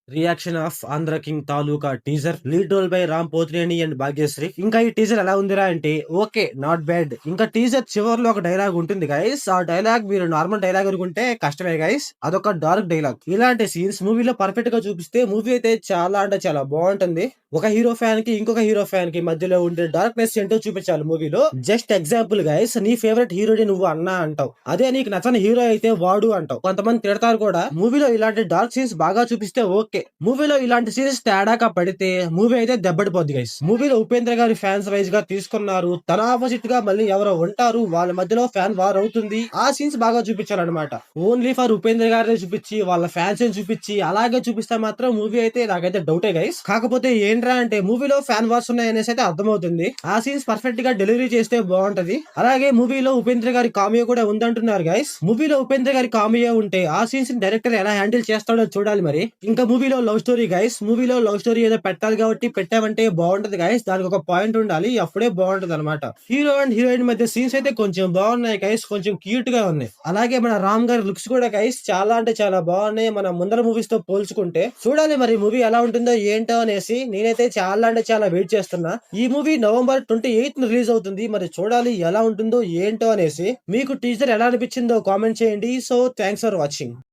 Reaction of Andhra king Taluka teaser lead role by Ram Pothineni and Bhagyashri. ఇంకా ఈ teaser ఎలా ఉందిరా అంటే ఓకే, నాట్ బ్యాడ్. ఇంకా టీజర్ చివర్లో ఒక డైలాగ్ ఉంటుంది గైస్. ఆ డైలాగ్ మీరు నార్మల్ డైలాగ్ అనుకుంటే కష్టమే గైస్, అదొక డార్క్ డైలాగ్. ఇలాంటి సీన్స్ మూవీలో పర్ఫెక్ట్ గా చూపిస్తే మూవీ అయితే చాలా అంటే చాలా బాగుంటుంది. ఒక హీరో ఫ్యాన్ కి ఇంకొక హీరో ఫ్యాన్ కి మధ్యలో ఉండే డార్క్నెస్ ఏంటో చూపించాలి మూవీలో. జస్ట్ ఎగ్జాంపుల్ గైస్, నీ ఫేవరెట్ హీరోని నువ్వు అన్నా అంటావు, అదే నీకు నచ్చని హీరో అయితే వాడు అంటావు. కొంతమంది తిడతారు కూడా. మూవీలో ఇలాంటి డార్క్ సీన్స్ బాగా చూపిస్తే ఓకే. మూవీలో ఇలాంటి సీన్స్ తేడాగా పడితే మూవీ అయితే దెబ్బడిపోద్ది గైస్. మూవీలో ఉపేంద్ర గారి ఫ్యాన్స్ వైజ్ గా తీసుకున్నారు. తన ఆపోజిట్ గా మళ్ళీ ఎవరో ఉంటారు, వాళ్ళ మధ్యలో ఫ్యాన్ వార్ అవుతుంది. ఆ సీన్స్ బాగా చూపించాలన్నమాట. ఓన్లీ ఫర్ ఉపేంద్ర గారిని చూపించి వాళ్ళ ఫ్యాన్స్ చూపించి అలాగే చూపిస్తే మాత్రం మూవీ అయితే నాకైతే డౌటే గైస్. కాకపోతే ఏంట్రా అంటే మూవీలో ఫ్యాన్ వార్స్ ఉన్నాయనేసి అయితే అర్థమవుతుంది. ఆ సీన్స్ పర్ఫెక్ట్ గా డెలివరీ చేస్తే బాగుంటది. అలాగే మూవీలో ఉపేంద్ర గారి కామియో కూడా ఉందంటున్నారు గైస్. మూవీలో ఉపేంద్ర గారి కామియో ఉంటే ఆ సీన్స్ డైరెక్టర్ ఎలా హ్యాండిల్ చేస్తాడో చూడాలి మరి. ఇంకా మూవీలో లవ్ స్టోరీ గైస్. మూవీలో లవ్ స్టోరీ ఏదో పెట్టాలి కాబట్టి పెట్టామంటే బాగుంటది గైస్. దానికి ఒక పాయింట్ ఉండాలి, అప్పుడే బాగుంటది అనమాట. హీరో అండ్ హీరోయిన్ మధ్య సీన్స్ అయితే కొంచెం బాగున్నాయి గైస్, కొంచెం క్యూట్ గా ఉన్నాయి. అలాగే మన రామ్ గారి లుక్స్ కూడా గైస్ చాలా అంటే చాలా బాగున్నాయి మన ముందర మూవీస్ తో పోల్చుకుంటే. చూడాలి మరి మూవీ ఎలా ఉంటుందో ఏంటో అనేసి నేనైతే చాలా అంటే చాలా వెయిట్ చేస్తున్నా. ఈ మూవీ November 28 రిలీజ్ అవుతుంది. మరి చూడాలి ఎలా ఉంటుందో ఏంటో అనేసి. మీకు టీజర్ ఎలా అనిపించిందో కామెంట్ చేయండి. So thanks for watching.